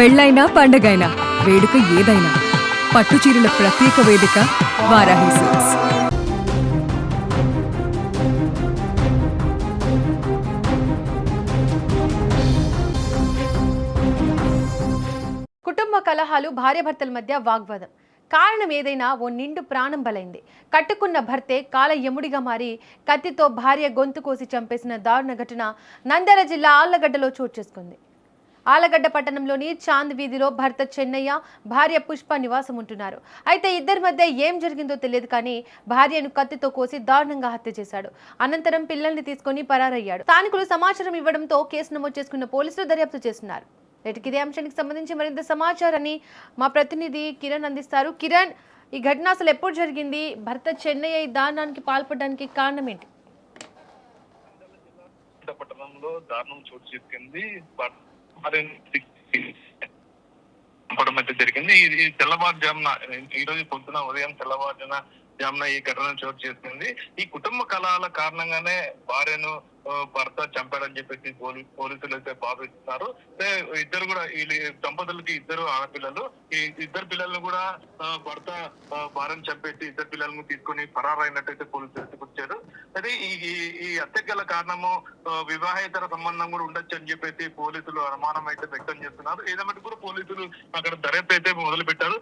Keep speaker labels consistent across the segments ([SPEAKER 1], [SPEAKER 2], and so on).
[SPEAKER 1] పెళ్ళైనా పండగైనా వేడుక ఏదైనా పట్టుచీరల ప్రత్యేక వేదిక వారాహి సిల్క్స్.
[SPEAKER 2] కుటుంబ కలహాలు, భార్యాభర్తల మధ్య వాగ్వాదం. కారణం ఏదైనా ఓ నిండు ప్రాణం బలైంది. కట్టుకున్న భర్తే కాల యముడిగా మారి కత్తితో భార్య గొంతు కోసి చంపేసిన దారుణ ఘటన నంద్యాల జిల్లా ఆళ్లగడ్డలో చోటు చేసుకుంది. ఆళ్లగడ్డ పట్టణంలోని చాంద్ వీధిలో భర్త చెన్నయ్య, భార్య పుష్ప నివాసం ఉంటున్నారు. అయితే ఇద్దరి మధ్య ఏం జరిగిందో తెలియదు కానీ భార్యను కత్తితో కోసి దారుణంగా హత్య చేశాడు. అనంతరం పిల్లల్ని తీసుకుని పరారయ్యాడు. స్థానికులు సమాచారం ఇవ్వడంతో కేసు నమోదు చేసుకున్న పోలీసులు దర్యాప్తు చేస్తున్నారు. ఇదే అంశానికి సంబంధించి మరింత సమాచారాన్ని మా ప్రతినిధి కిరణ్ అందిస్తారు. కిరణ్, ఈ ఘటన అసలు ఎప్పుడు జరిగింది? భర్త చెన్నయ్య ఈ దారుణానికి పాల్పడడానికి కారణం ఏంటి?
[SPEAKER 3] పట్టణంలో దారుణం చోటు చేసుకుంది. జరిగింది. ఇది తెల్లవారుజామున, ఈ రోజు పొద్దున ఉదయం తెల్లవారుజామున ఈ ఘటన చోటు చేసుకుంది. ఈ కుటుంబ కలహాల కారణంగానే భార్యను భర్త చంపాడని చెప్పేసి పోలీసులు అయితే భావిస్తున్నారు. ఇద్దరు కూడా ఈ దంపతులకి ఇద్దరు ఆడపిల్లలు. ఈ ఇద్దరు పిల్లలను కూడా భర్త భార్యను చంపేసి ఇద్దరు పిల్లలను తీసుకొని పరారైనట్టయితే పోలీసులు ఎత్తుకొచ్చారు. అయితే ఈ హత్య గల కారణము వివాహేతర సంబంధం కూడా ఉండొచ్చు అని చెప్పేసి పోలీసులు అనుమానం అయితే వ్యక్తం చేస్తున్నారు. ఏదేమంటే కూడా పోలీసులు అక్కడ దర్యాప్తు అయితే మొదలు పెట్టారు.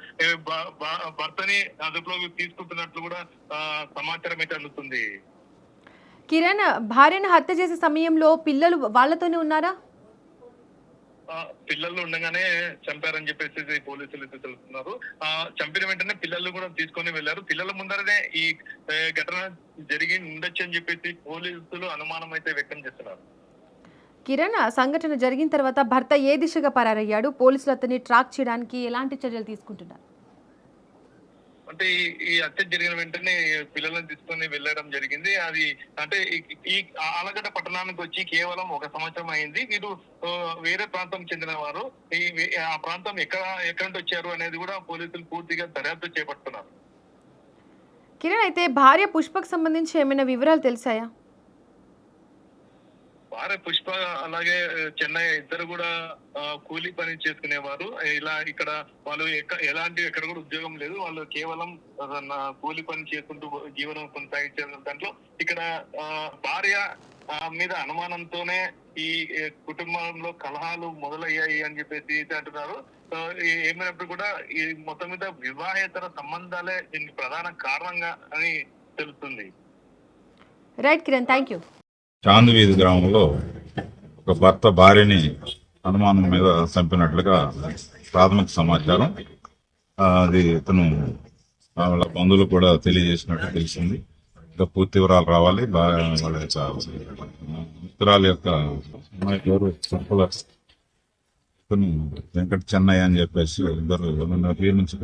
[SPEAKER 3] భర్తని అదుపులోకి తీసుకుంటున్నట్లు కూడా సమాచారం అయితే అందుతుంది.
[SPEAKER 2] కిరణ్, భార్యను హత్య చేసే సమయంలో పిల్లలు వాళ్ళతోనే ఉన్నారా?
[SPEAKER 3] పిల్లలు ఉండగానే చంపారని చెప్పేసి పోలీసులు అయితే తెలుస్తున్నారు. చంపిన వెంటనే పిల్లలు కూడా తీసుకొని వెళ్లారు. పిల్లల ముందరనే ఈ ఘటన జరిగి ఉండొచ్చు అని చెప్పేసి పోలీసులు అనుమానం అయితే వ్యక్తం చేస్తున్నారు.
[SPEAKER 2] కిరణ్, సంఘటన జరిగిన తర్వాత భర్త ఏ దిశగా పరారయ్యాడు? పోలీసులు అతన్ని ట్రాక్ చేయడానికి ఎలాంటి చర్యలు తీసుకుంటున్నారు?
[SPEAKER 3] అంటే ఈ హత్య జరిగిన వెంటనే పిల్లలను తీసుకొని వెళ్ళడం జరిగింది. అది అంటే ఈ ఆలగడ్డ పట్టణానికి వచ్చి కేవలం 1 సంవత్సరం అయింది. వీరు వేరే ప్రాంతం చెందిన వారు. ఆ ప్రాంతం ఎక్కడి నుంచి వచ్చారు అనేది కూడా పోలీసులు పూర్తిగా దర్యాప్తు చేపడుతున్నారు.
[SPEAKER 2] కిరణ్, అయితే భార్య పుష్పకు సంబంధించి ఏమైనా వివరాలు తెలిసాయా?
[SPEAKER 3] భార్య పుష్ప అలాగే చెన్నయ్య ఇద్దరు కూడా కూలీ పని చేసుకునేవారు. ఇలా ఇక్కడ వాళ్ళు ఎక్కడ కూడా ఉద్యోగం లేదు. వాళ్ళు కేవలం కూలీ పని చేసుకుంటూ జీవనం కొనసాగించే దాంట్లో ఇక్కడ భార్య మీద అనుమానంతోనే ఈ కుటుంబంలో కలహాలు మొదలయ్యాయి అని చెప్పేసి అంటున్నారు. ఏమైనప్పుడు కూడా ఈ మొత్తం మీద వివాహేతర సంబంధాలే దీనికి ప్రధాన కారణంగా అని తెలుస్తుంది.
[SPEAKER 2] Right Kiran, thank you.
[SPEAKER 4] Chand వీధి గ్రామంలో ఒక భర్త భార్యని అనుమానం మీద చంపినట్లుగా ప్రాథమిక సమాచారం. అది ఇతను వాళ్ళ బంధువులు కూడా తెలియజేసినట్టు తెలిసింది. ఇంకా పూర్తి వివరాలు రావాలి. వాళ్ళ యొక్క మిత్రాల యొక్క ఇతను వెంకట చెన్నయ్య అని చెప్పేసి ఇద్దరు పేరు నుంచి